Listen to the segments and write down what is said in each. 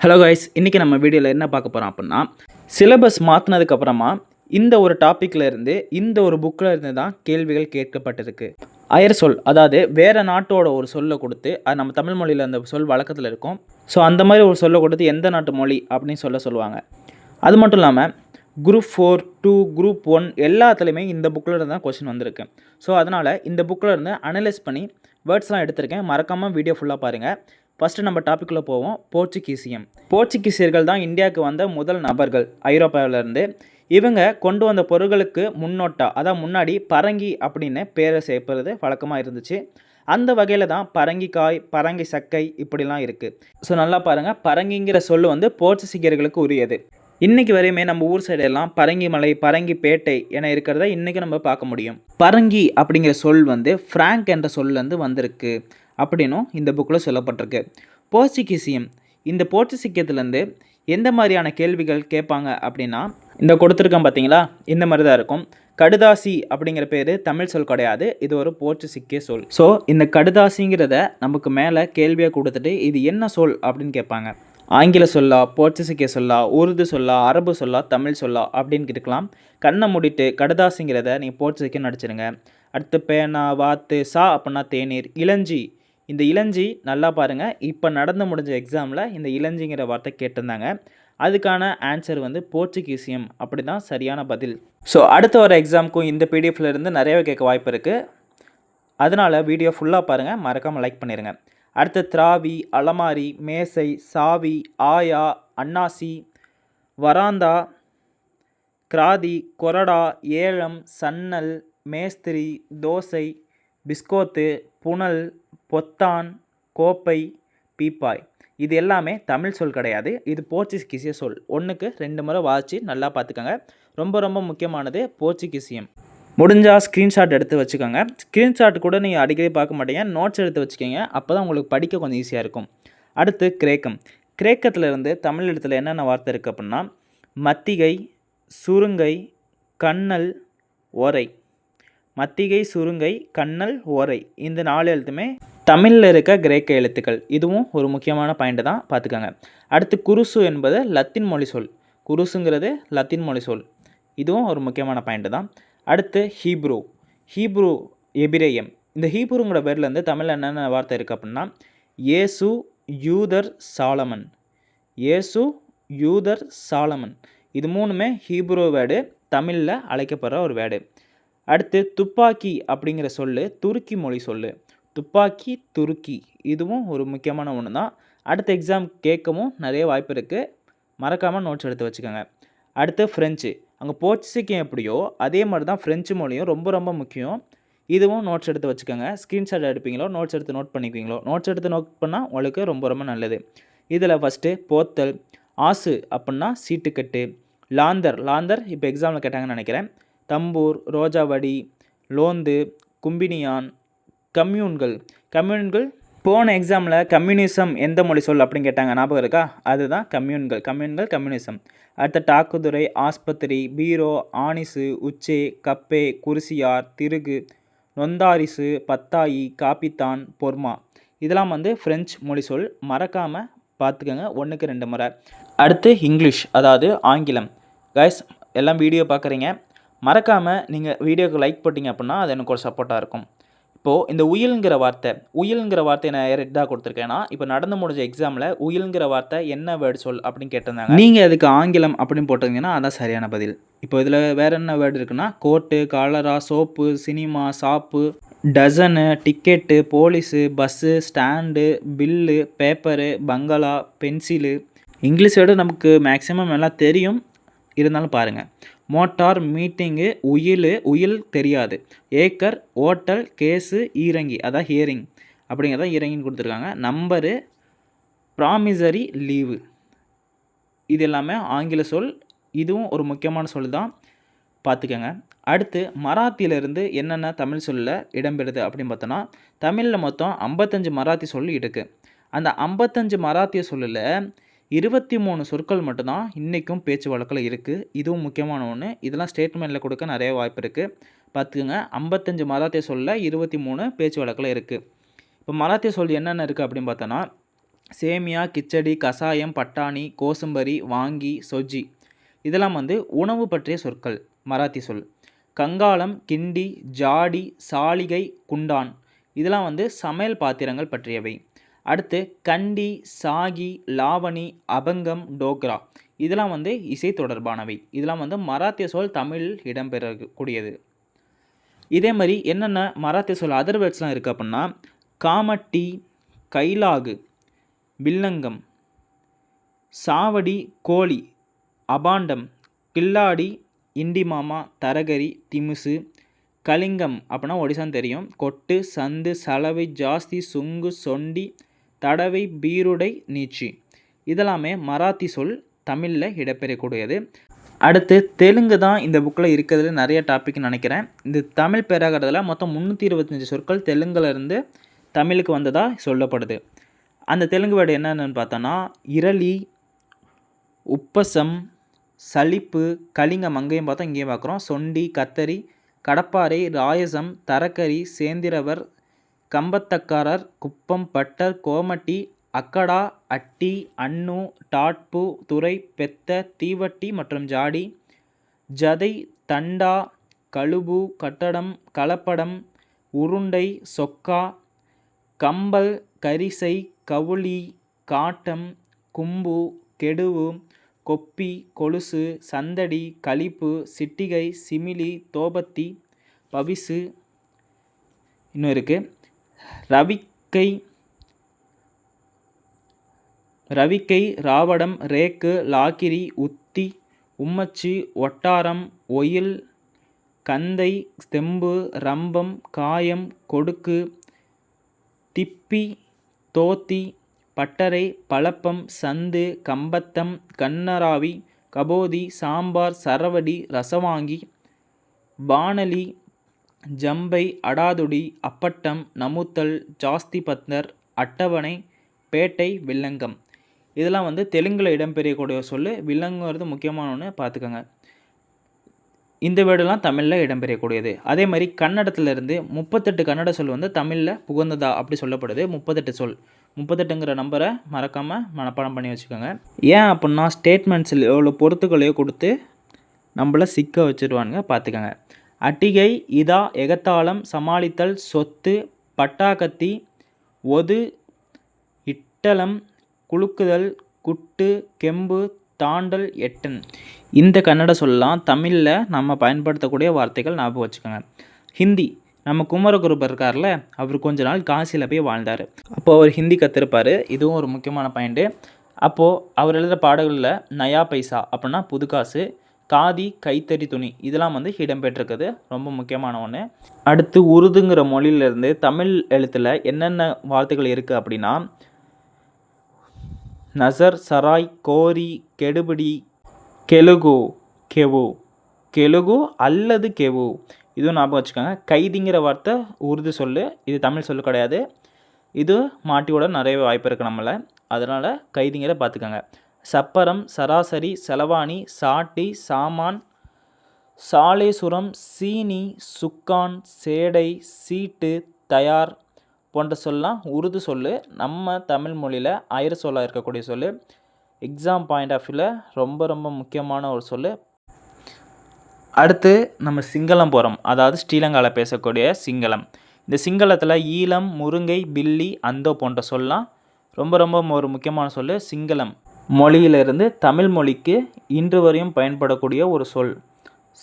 Hello guys, இன்றைக்கி நம்ம வீடியோவில் என்ன பார்க்க போகிறோம் அப்படின்னா, சிலபஸ் மாற்றினதுக்கப்புறமா இந்த ஒரு டாப்பிக்கில் இருந்து இந்த ஒரு புக்கில் இருந்து தான் கேள்விகள் கேட்கப்பட்டிருக்கு. அயர் சொல், அதாவது வேறு நாட்டோட ஒரு சொல்லை கொடுத்து, அது நம்ம தமிழ் மொழியில் அந்த சொல் வழக்கத்தில் இருக்கும். ஸோ அந்த மாதிரி ஒரு சொல்லை கொடுத்து எந்த நாட்டு மொழி அப்படின்னு சொல்லுவாங்க. அது மட்டும் இல்லாமல் குரூப் 4, 2, குரூப் 1 எல்லாத்துலேயுமே இந்த புக்கில் இருந்து தான் கொஸ்டின் வந்திருக்கு. ஸோ அதனால் இந்த புக்கில் இருந்து அனலைஸ் பண்ணி வேர்ட்ஸ்லாம் எடுத்திருக்கேன். மறக்காமல் வீடியோ ஃபுல்லாக பாருங்கள். ஃபஸ்ட்டு நம்ம டாப்பிக்கில் போவோம். போர்ச்சுகீசியம். போர்ச்சுகீசியர்கள் தான் இந்தியாவுக்கு வந்த முதல் நபர்கள் ஐரோப்பாவிலேருந்து. இவங்க கொண்டு வந்த பொருட்களுக்கு முன்னோட்டா, அதான் முன்னாடி பரங்கி அப்படின்னு பேரை சேர்ப்பது வழக்கமாக இருந்துச்சு. அந்த வகையில் தான் பரங்கிக்காய், பரங்கி சக்கை இப்படிலாம் இருக்குது. ஸோ நல்லா பாருங்கள், பரங்கிங்கிற சொல் வந்து போர்ச்சுகீசியர்களுக்கு உரியது. இன்றைக்கி வரையுமே நம்ம ஊர் சைடெல்லாம் பரங்கி மலை, பரங்கி பேட்டை என இருக்கிறத இன்றைக்கி நம்ம பார்க்க முடியும். பரங்கி அப்படிங்கிற சொல் வந்து ஃப்ராங்க் என்ற சொல்லேருந்து வந்திருக்கு அப்படின்னும் இந்த புக்கில் சொல்லப்பட்டிருக்கு. போர்ச்சுகீசியம், இந்த போர்ச்சுகீசியத்துலேருந்து எந்த மாதிரியான கேள்விகள் கேட்பாங்க அப்படின்னா, இந்த கொடுத்துருக்கேன் பார்த்தீங்களா, இந்த மாதிரி தான் இருக்கும். கடுதாசி அப்படிங்கிற பேர் தமிழ் சொல் கிடையாது, இது ஒரு போர்ச்சுகீசிய சொல். ஸோ இந்த கடுதாசிங்கிறத நமக்கு மேலே கேள்வியாக கொடுத்துட்டு இது என்ன சொல் அப்படின்னு கேட்பாங்க. ஆங்கில சொல்லா, போர்ச்சுகீசிய சொல்லா, உருது சொல்லா, அரபு சொல்லா, தமிழ் சொல்லா அப்படின்னு இருக்கலாம். கண்ணை மூடிட்டு கடுதாசிங்கிறத நீங்கள் போர்ச்சுகீசியம் நடிச்சிருங்க. அடுத்து பேனா, வாத்து, சா அப்படின்னா தேநீர், இளஞ்சி. இந்த இளஞ்சி நல்லா பாருங்கள், இப்போ நடந்து முடிஞ்ச எக்ஸாமில் இந்த இளஞ்சிங்கிற வார்த்தை கேட்டிருந்தாங்க. அதுக்கான ஆன்சர் வந்து போர்ச்சுகீசியம் அப்படி தான் சரியான பதில். ஸோ அடுத்த வர எக்ஸாமுக்கும் இந்த பிடிஎஃப்ல இருந்து நிறையவே கேட்க வாய்ப்பு இருக்குது. அதனால் வீடியோ ஃபுல்லாக பாருங்கள், மறக்காமல் லைக் பண்ணிடுங்க. அடுத்து திராவி, அலமாரி, மேசை, சாவி, ஆயா, அன்னாசி, வராந்தா, கிராதி, கொறடா, ஏலம், சன்னல், மேஸ்திரி, தோசை, பிஸ்கோத்து, புனல், பொத்தான், கோப்பை, பீப்பாய். இது எல்லாமே தமிழ் சொல் கிடையாது, இது போர்ச்சுகீசிய சொல். ஒன்றுக்கு 2 முறை வாசித்து நல்லா பார்த்துக்கோங்க. ரொம்ப ரொம்ப முக்கியமானது போர்ச்சுகீசியம். முடிஞ்சால் ஸ்க்ரீன்ஷாட் எடுத்து வச்சுக்கோங்க. ஸ்க்ரீன்ஷாட் கூட நீங்கள் அடிக்கடி பார்க்க மாட்டீங்க, நோட்ஸ் எடுத்து வச்சுக்கோங்க. அப்போ தான் உங்களுக்கு படிக்க கொஞ்சம் ஈஸியாக இருக்கும். அடுத்து கிரேக்கம். கிரேக்கத்தில் இருந்து தமிழ் எழுத்தில் என்னென்ன வார்த்தை இருக்குது அப்படின்னா, மத்திகை, சுருங்கை, கண்ணல், ஓரை. மத்திகை, சுருங்கை, கண்ணல், ஓரை, இந்த 4 எழுத்துமே தமிழில் இருக்க கிரேக்க எழுத்துக்கள். இதுவும் ஒரு முக்கியமான பாயிண்ட் தான், பார்த்துக்கோங்க. அடுத்து குருசு என்பது லத்தீன் மொழி சொல். குருசுங்கிறது லத்தீன் மொழி சொல், இதுவும் ஒரு முக்கியமான பாயிண்ட் தான். அடுத்து ஹீப்ரூ. ஹீப்ரூ எபிரேயம். இந்த ஹீப்ரூங்கிற பேர்லேருந்து தமிழில் என்னென்ன வார்த்தை இருக்குது அப்படின்னா, இயேசு, யூதர், சாலமன். இயேசு, யூதர், சாலமன், இது 3மே ஹீப்ரூ வேர்டு, தமிழில் அழைக்கப்படுற ஒரு வேர்டு. அடுத்து துப்பாக்கி அப்படிங்கிற சொல் துருக்கி மொழி சொல். துப்பாக்கி, துருக்கி, இதுவும் ஒரு முக்கியமான ஒன்று தான். அடுத்த எக்ஸாம் கேட்கவும் நிறைய வாய்ப்பு இருக்குது, மறக்காமல் நோட்ஸ் எடுத்து வச்சுக்கோங்க. அடுத்து ஃப்ரெஞ்சு. அங்கே போர்ச்சுகீசியம் எப்படியோ அதே மாதிரி தான் ஃப்ரெஞ்சு மொழியும் ரொம்ப ரொம்ப முக்கியம். இதுவும் நோட்ஸ் எடுத்து வச்சுக்கோங்க. ஸ்க்ரீன்ஷாட் எடுப்பீங்களோ, நோட்ஸ் எடுத்து நோட் பண்ணிக்குவீங்களோ, நோட்ஸ் எடுத்து நோட் பண்ணால் உங்களுக்கு ரொம்ப ரொம்ப நல்லது. இதில் ஃபஸ்ட்டு போத்தல், ஆசு அப்படின்னா சீட்டுக்கட்டு, லாந்தர். லாந்தர் இப்போ எக்ஸாமில் கேட்டாங்கன்னு நினைக்கிறேன். தம்பூர், ரோஜாவடி, லோந்து, கும்பினியான், கம்யூன்கள். கம்யூன்கள் போன எக்ஸாமில் கம்யூனிசம் எந்த மொழி சொல் அப்படின்னு கேட்டாங்க, ஞாபகம் இருக்கா? அதுதான் கம்யூன்கள். கம்யூன்கள், கம்யூனிசம். அடுத்த டாக்குதுரை, ஆஸ்பத்திரி, பீரோ, ஆனிசு, உச்சே, கப்பே, குருசியார், திருகு, நொந்தாரிசு, பத்தாயி, காப்பித்தான், பொர்மா. இதெல்லாம் வந்து ஃப்ரெஞ்சு மொழி சொல், மறக்காமல் பார்த்துக்கோங்க 1க்கு 2 முறை. அடுத்து இங்கிலீஷ், அதாவது ஆங்கிலம். கைஸ் எல்லாம் வீடியோ பார்க்குறீங்க, மறக்காமல் நீங்கள் வீடியோக்கு லைக் போட்டிங்க அப்படின்னா அது எனக்கு ஒரு சப்போர்ட்டாக இருக்கும். இப்போது இந்த உயில்ங்கிற வார்த்தை நான் இதாக கொடுத்துருக்கேன்னா, இப்போ நடந்து முடிஞ்ச எக்ஸாமில் உயில்ங்கிற வார்த்தை என்ன வேர்டு சொல் அப்படின்னு கேட்டிருந்தாங்க. நீங்கள் அதுக்கு ஆங்கிலம் அப்படின்னு போட்டிருந்தீங்கன்னா அதான் சரியான பதில். இப்போ இதில் வேறு என்ன வேர்டு இருக்குன்னா, coat, cholera, soap, cinema, shop, dozen, ticket, police, bus, stand, bill, paper, bungalow, pencil. English word நமக்கு மேக்ஸிமம் எல்லாம் தெரியும், இருந்தாலும் பாருங்கள். மோட்டார், மீட்டிங்கு, உயில் தெரியாது. ஏக்கர், ஓட்டல், கேஸு, ஈரங்கி, அதான் ஹியரிங் அப்படிங்கிறத ஈரங்கின்னு கொடுத்துருக்காங்க. நம்பரு, ப்ராமிசரி, லீவு, இது எல்லாமே ஆங்கில சொல். இதுவும் ஒரு முக்கியமான சொல் தான், பார்த்துக்கோங்க. அடுத்து மராத்தியிலேருந்து என்னென்ன தமிழ் சொல்லில் இடம்பெறுது அப்படின்னு பார்த்தோன்னா, தமிழில் மொத்தம் 55 மராத்தி சொல் இருக்குது. அந்த 55 மராத்திய சொல்லில் 23 சொற்கள் மட்டும்தான் இன்றைக்கும் பேச்சு வழக்கில் இருக்குது. இதுவும் முக்கியமான ஒன்று. இதெல்லாம் ஸ்டேட்மெண்ட்டில் கொடுக்க நிறைய வாய்ப்பு இருக்குது, பார்த்துக்கோங்க. 55 மராத்திய சொல்லில் 23 பேச்சு வழக்கில் இருக்குது. இப்போ மராத்திய சொல் என்னென்ன இருக்குது அப்படின்னு பார்த்தோன்னா, சேமியா, கிச்சடி, கசாயம், பட்டாணி, கோசும்பரி, வாங்கி, சொஜ்ஜி இதெல்லாம் வந்து உணவு பற்றிய சொற்கள், மராத்தி சொல். கங்காளம், கிண்டி, ஜாடி, சாளிகை, குண்டான் இதெல்லாம் வந்து சமையல் பாத்திரங்கள் பற்றியவை. அடுத்து கண்டி, சாகி, லாவணி, அபங்கம், டோக்ரா இதெல்லாம் வந்து இசை தொடர்பானவை. இதெல்லாம் வந்து மராத்திய சொல் தமிழில் இடம்பெறக்கூடியது. இதே மாதிரி என்னென்ன மராத்திய சொல் அதர் வேர்ட்ஸ்லாம் இருக்குது அப்படின்னா, காமட்டி, கைலாகு, வில்லங்கம், சாவடி, கோழி, அபாண்டம், கில்லாடி, இண்டிமாமா, தரகரி, திமுசு, கலிங்கம் அப்படின்னா ஒடிசான்னு தெரியும், கொட்டு, சந்து, சலவை, ஜாஸ்தி, சுங்கு, சொண்டி, தடவை, பீருடை, நீச்சி இதெல்லாமே மராத்தி சொல் தமிழில் இடம்பெறக்கூடியது. அடுத்து தெலுங்கு தான் இந்த புக்கில் இருக்கிறதுல நிறைய டாபிக்னு நினைக்கிறேன். இந்த தமிழ் பேராகிறதுல மொத்தம் 325 சொற்கள் தெலுங்குலேருந்து தமிழுக்கு வந்ததாக சொல்லப்படுது. அந்த தெலுங்கு வேர்டு என்னென்னு பார்த்தோன்னா, இரளி, உப்பசம், சலிப்பு, கலிங்கம் அங்கேயும் பார்த்தோம் இங்கேயும் பார்க்குறோம், சொண்டி, கத்தரி, கடப்பாரை, ராயசம், தரக்கரி, சேந்திரவர், கம்பத்தக்காரர், குப்பம், பட்டர், கோமட்டி, அக்கடா, அட்டி, அன்னு, டாட்பு, துறை, பெத்த, தீவட்டி மற்றும் ஜாடி, ஜதை, தண்டா, கழுபு, கட்டடம், கலப்படம், உருண்டை, சொக்கா, கம்பல், கரிசை, கவுளி, காட்டம், கும்பு, கெடுவு, கொப்பி, கொலுசு, சந்தடி, களிப்பு, சிட்டிகை, சிமிலி, தோபத்தி, பவிசு இன்னும் இருக்குது, ரவிக்கை, ராவடம், ரேக்கு, லாக்கிரி, உத்தி, உம்மச்சி, ஒட்டாரம், ஒயில், கந்தை, செம்பு, ரம்பம், காயம், கொடுக்கு, திப்பி, தோத்தி, பட்டறை, பழப்பம், சந்து, கம்பத்தம், கண்ணராவி, கபோதி, சாம்பார், சரவடி, ரசவாங்கி, பானலி, ஜம்பை, அடாதுடி, அப்பட்டம், நமுத்தல், ஜாஸ்தி பத்னர், அட்டவணை, பேட்டை, வில்லங்கம் இதெல்லாம் வந்து தெலுங்கில் இடம்பெறக்கூடிய சொல். வில்லங்குறது முக்கியமான ஒன்று பார்த்துக்கோங்க. இந்த வேர்டெல்லாம் தமிழில் இடம்பெறக்கூடியது. அதே மாதிரி கன்னடத்துலேருந்து 38 கன்னட சொல் வந்து தமிழில் புகுந்ததா அப்படி சொல்லப்படுது. 38 சொல், 38ங்கிற நம்பரை மறக்காமல் மனப்பாடம் பண்ணி வச்சுக்கோங்க. ஏன் அப்படின்னா ஸ்டேட்மெண்ட்ஸில் எவ்வளோ பொறுத்துக்களையோ கொடுத்து நம்மளை சிக்க வச்சுருவானுங்க, பார்த்துக்கோங்க. அட்டிகை, இதா, எகத்தாளம், சமாளித்தல், சொத்து, பட்டாக்கத்தி, ஒது, இட்டலம், குலுக்குதல், குட்டு, கெம்பு, தாண்டல், எட்டன் இந்த கன்னட சொல்லலாம் தமிழில் நம்ம பயன்படுத்தக்கூடிய வார்த்தைகள் ஞாபகம் வச்சுக்கோங்க. ஹிந்தி, நம்ம குமரகுருபர் இருக்கார்ல, அவர் கொஞ்ச நாள் காசியில் போய் வாழ்ந்தார். அப்போது அவர் ஹிந்தி கற்றுருப்பார். இதுவும் ஒரு முக்கியமான பாயிண்ட்டு. அப்போது அவர் எழுதுகிற பாடல்களில் நயா பைசா அப்படின்னா புதுக்காசு, காதி, கைத்தறி துணி இதெல்லாம் வந்து இடம்பெற்றிருக்குது, ரொம்ப முக்கியமான ஒன்று. அடுத்து உருதுங்கிற மொழியிலேருந்து தமிழ் எழுத்தில் என்னென்ன வார்த்தைகள் இருக்குது அப்படின்னா, நசர், சராய், கோரி, கெடுபிடி, கெலுகு, கெவு, கெலுகு அல்லது கெவு இதுவும் ஞாபகம் வச்சுக்கோங்க. கைதிங்கிற வார்த்தை உருது சொல்லு, இது தமிழ் சொல்லு கிடையாது. இது மாட்டியோட நிறைய வாய்ப்பு இருக்குது நம்மளை, அதனால் கைதிங்கிற பார்த்துக்கோங்க. சப்பரம், சராசரி, செலவாணி, சாட்டி, சாமான், சாலேசுரம், சீனி, சுக்கான், சேடை, சீட்டு, தயார் போன்ற சொல்லலாம் உருது சொல்லு. நம்ம தமிழ் மொழியில் ஆயிர சொல்லாக இருக்கக்கூடிய சொல்லு. எக்ஸாம் பாயிண்ட் ஆஃப் வியூவில் ரொம்ப ரொம்ப முக்கியமான ஒரு சொல்லு. அடுத்து நம்ம சிங்களம் போகிறோம், அதாவது ஸ்ரீலங்காவில் பேசக்கூடிய சிங்களம். இந்த சிங்களத்தில் ஈழம், முருங்கை, பில்லி, அந்தோ போன்ற சொல்லலாம் ரொம்ப ரொம்ப ஒரு முக்கியமான சொல்லு. சிங்களம் மொழியிலிருந்து தமிழ் மொழிக்கு இன்று வரையும் பயன்படக்கூடிய ஒரு சொல்.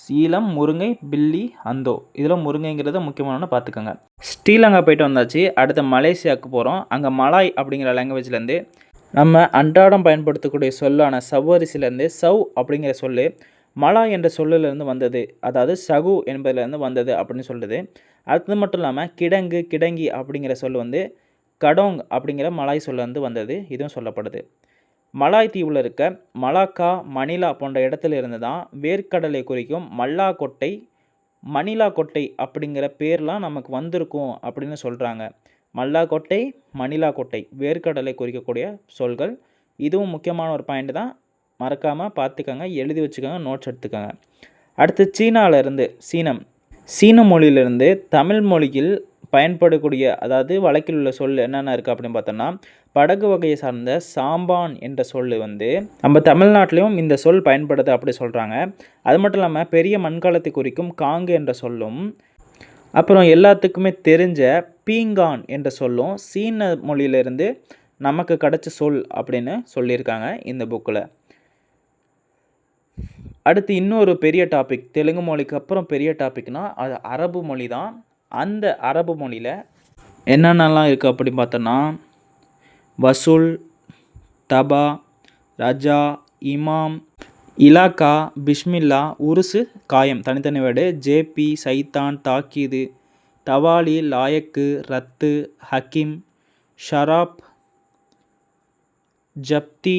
சீலம், முருங்கை, பில்லி, அந்தோ இதில் முருங்கைங்கிறத முக்கியமான பார்த்துக்கோங்க. ஸ்ரீலங்கா போயிட்டு வந்தாச்சு. அடுத்த மலேசியாவுக்கு போகிறோம். அங்கே மலாய் அப்படிங்கிற லாங்குவேஜ்லேருந்து நம்ம அன்றாடம் பயன்படுத்தக்கூடிய சொல்லான சவ்வரிசிலேருந்து சவ் அப்படிங்கிற சொல்லு மலாய் என்ற சொல்லிலிருந்து வந்தது, அதாவது சகு என்பதிலேருந்து வந்தது அப்படின்னு சொல்லுது. அது மட்டும் இல்லாமல் கிடங்கு, கிடங்கி அப்படிங்கிற சொல் வந்து கடோங் அப்படிங்கிற மலாய் சொல்லேருந்து வந்தது, இதுவும் சொல்லப்படுது. மலாய் தீவில் இருக்க மலாக்கா, மணிலா போன்ற இடத்துல இருந்து தான் வேர்க்கடலை குறிக்கும் மல்லா கொட்டை, மணிலா கொட்டை அப்படிங்கிற பேர்லாம் நமக்கு வந்திருக்கும் அப்படின்னு சொல்கிறாங்க. மல்லா கொட்டை, மணிலா கொட்டை வேர்க்கடலை குறிக்கக்கூடிய சொல்கள். இதுவும் முக்கியமான ஒரு பாயிண்ட் தான், மறக்காமல் பார்த்துக்கோங்க, எழுதி வச்சுக்கோங்க, நோட்ஸ் எடுத்துக்கோங்க. அடுத்து சீனாவிலேருந்து சீன மொழியிலிருந்து தமிழ் மொழியில் பயன்படக்கூடிய, அதாவது வழக்கில் உள்ள சொல் என்னென்ன இருக்குது அப்படின்னு பார்த்தோன்னா, படகு வகையை சார்ந்த சாம்பான் என்ற சொல் வந்து நம்ம தமிழ்நாட்டிலையும் இந்த சொல் பயன்படுது அப்படி சொல்கிறாங்க. அது மட்டும் இல்லாமல் பெரிய மண்கலத்தை குறிக்கும் காங்கு என்ற சொல்லும், அப்புறம் எல்லாத்துக்குமே தெரிஞ்ச பீங்கான் என்ற சொல்லும் சீன மொழியிலிருந்து நமக்கு கிடைச்ச சொல் அப்படின்னு சொல்லியிருக்காங்க இந்த புக்கில். அடுத்து இன்னொரு பெரிய டாபிக், தெலுங்கு மொழிக்கு அப்புறம் பெரிய டாபிக்னால் அது அரபு மொழி தான். அந்த அரபு மொழியில் என்னென்னலாம் இருக்குது அப்படின்னு பார்த்தோன்னா வசூல், தபா, ரஜா, இமாம், இலாக்கா, பிஸ்மில்லா, உருசு, காயம் தனித்தனி வேர்டு, ஜேபி, சைத்தான், தாக்கீது, தவாலி, லாயக்கு, ரத்து, ஹக்கீம், ஷராப், ஜப்தி,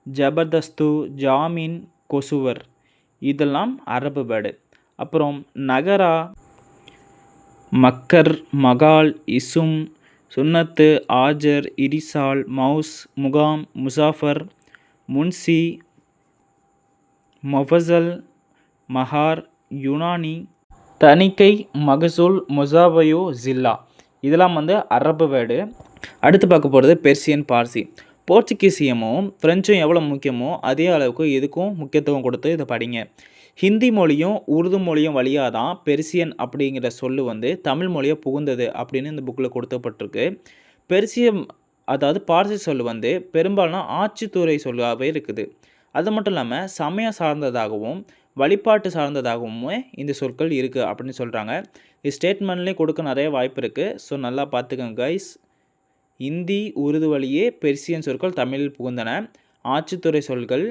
ஜபர்தஸ்து, ஜாமீன், கொசுவர் இதெல்லாம் அரபு வேர்டு. அப்புறம் நகரா, மக்கர், மகால், இசும், சுன்னத்து, ஆஜர், இரிசால், மவுஸ், முகாம், முசாஃபர், முன்சி, மொஃபசல், மஹார், யுனானி, தணிக்கை, மகசூல், முசாபயோ, ஜில்லா இதெல்லாம் வந்து அரபு வேர்டு. அடுத்து பார்க்க போகிறது பெர்சியன், பார்சி. போர்ச்சுகீசியமும் ஃப்ரெஞ்சும் எவ்வளோ முக்கியமோ அதே அளவுக்கு இதுக்கும் முக்கியத்துவம் கொடுத்து இதை படிங்க. ஹிந்தி மொழியும் உருது மொழியும் வழியாக தான் பெர்சியன் அப்படிங்கிற சொல்லு வந்து தமிழ் மொழியை புகுந்தது அப்படின்னு இந்த புக்கில் கொடுக்கப்பட்டிருக்கு. பெர்சியம் அதாவது பார்சி சொல் வந்து பெரும்பாலும் ஆட்சித்துறை சொல்லாகவே இருக்குது. அது மட்டும் இல்லாமல் சமயம் சார்ந்ததாகவும் வழிபாட்டு சார்ந்ததாகவும் இந்த சொற்கள் இருக்குது அப்படின்னு சொல்கிறாங்க. இது ஸ்டேட்மெண்ட்லேயும் கொடுக்க நிறைய வாய்ப்பு இருக்குது. ஸோ நல்லா பார்த்துக்கோங்க கைஸ். இந்தி உருது வழியே பெர்சியன் சொற்கள் தமிழில் புகுந்தன. ஆட்சித்துறை சொல்கள்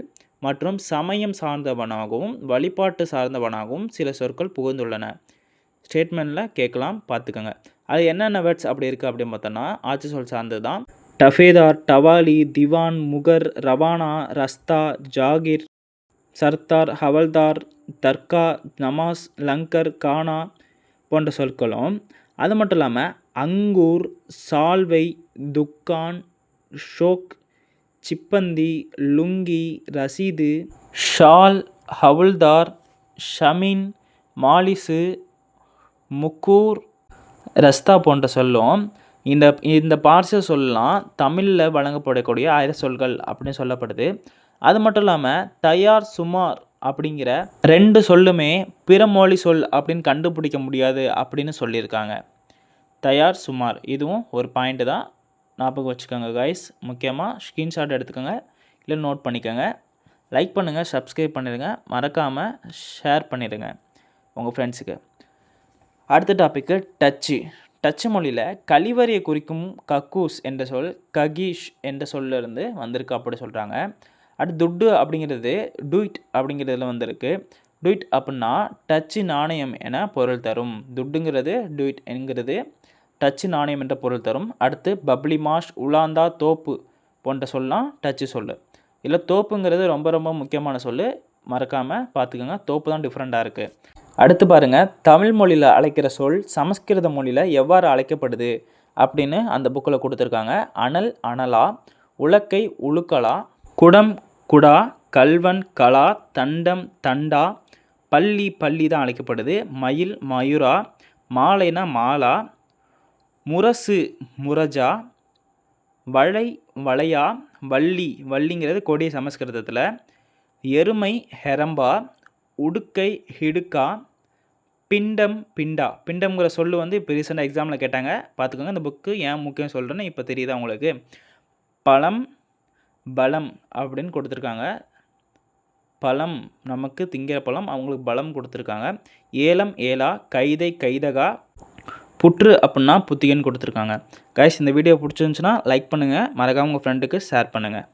மற்றும் சமயம் சார்ந்தவனாகவும் வழிபாட்டு சார்ந்தவனாகவும் சில சொற்கள் புகுந்துள்ளன. ஸ்டேட்மெண்ட்டில் கேட்கலாம், பார்த்துக்கோங்க. அது என்னென்ன வேர்ட்ஸ் அப்படி இருக்குது அப்படின்னு பார்த்தோன்னா ஆட்சி சொல் சார்ந்தது தான். டஃபேதார், டவாலி, திவான், முகர், ரவானா, ரஸ்தா, ஜாகிர், சர்தார், ஹவல்தார், தர்கா, நமாஸ், லங்கர், கானா போன்ற சொற்களும். அது மட்டும் இல்லாமல் அங்கூர், சால்வை, துக்கான், ஷோக், சிப்பந்தி, லுங்கி, ரசீது, ஷால், ஹவுல்தார், ஷமின், மாலிசு, முக்கூர், ரஸ்தா போன்ற சொல்லும் இந்த பார்சி சொல்லலாம் தமிழில் வழங்கப்படக்கூடிய 1000 சொல்கள் அப்படின்னு சொல்லப்படுது. அது மட்டும் இல்லாமல் தயார், சுமார் அப்படிங்கிற 2 சொல்லுமே பிற மொழி சொல் அப்படின்னு கண்டுபிடிக்க முடியாது அப்படின்னு சொல்லியிருக்காங்க. தயார், சுமார் இதுவும் ஒரு பாயிண்ட்டு தான், ஞாபகம் வச்சுக்கோங்க கைஸ். முக்கியமாக ஸ்க்ரீன்ஷாட் எடுத்துக்கோங்க, இல்லை நோட் பண்ணிக்கோங்க. லைக் பண்ணுங்கள், சப்ஸ்கிரைப் பண்ணிடுங்க, மறக்காமல் ஷேர் பண்ணிடுங்க உங்கள் ஃப்ரெண்ட்ஸுக்கு. அடுத்த டாப்பிக்கு டச்சு. டச்சு மொழியில் கழிவறையை குறிக்கும் கக்கூஸ் என்ற சொல் ககீஷ் என்ற சொல்லிருந்து வந்திருக்கு அப்படி சொல்கிறாங்க. அடுத்து துட்டு அப்படிங்கிறது டூயிட் அப்படிங்கிறதுல வந்திருக்கு. டூயிட் அப்படின்னா டச்சு நாணயம் என பொருள் தரும். துட்டுங்கிறது டூயிட் என்கிறது டச்சு நாணயம் என்ற பொருள் தரும். அடுத்து பப்ளி மாஷ், உலாந்தா, தோப்பு போன்ற சொல்லலாம் டச்சு சொல். இல்லை தோப்புங்கிறது ரொம்ப ரொம்ப முக்கியமான சொல், மறக்காமல் பார்த்துக்கோங்க. தோப்பு தான் டிஃப்ரெண்ட்டாக இருக்குது. அடுத்து பாருங்கள், தமிழ் மொழியில் அழைக்கிற சொல் சமஸ்கிருத மொழியில் எவ்வாறு அழைக்கப்படுது அப்படின்னு அந்த புக்கில் கொடுத்துருக்காங்க. அனல், அனலா, உலக்கை, உலுக்கலா, குடம், குடா, கல்வன், கலா, தண்டம், தண்டா, பள்ளி, பள்ளி தான் அழைக்கப்படுது. மயில், மயூரா, மாலைனா மாலா, முரசு, முரஜா, வளை, வளையா, வள்ளி, வள்ளிங்கிறது கொடி சமஸ்கிருதத்தில், எருமை, ஹெரம்பா, உடுக்கை, ஹிடுக்கா, பிண்டம், பிண்டா. பிண்டம்ங்கிற சொல்லு வந்து இப்போ ரீசெண்டாக எக்ஸாமில் கேட்டாங்க, பார்த்துக்கோங்க. இந்த புக்கு ஏன் முக்கியம் சொல்கிறேன்னு இப்போ தெரியுதா உங்களுக்கு. பழம், பலம் அப்படின்னு கொடுத்துருக்காங்க. பழம் நமக்கு திங்கிற பழம், அவங்களுக்கு பலம் கொடுத்துருக்காங்க. ஏலம், ஏலா, கைதை, கைதகா, புற்று அப்படின்னா புத்திகன்னு கொடுத்துருக்காங்க. கைஸ் இந்த வீடியோ பிடிச்சிருந்துச்சுன்னா லைக் பண்ணுங்கள், மறக்காமல் உங்கள் ஃப்ரெண்டுக்கு ஷேர் பண்ணுங்கள்.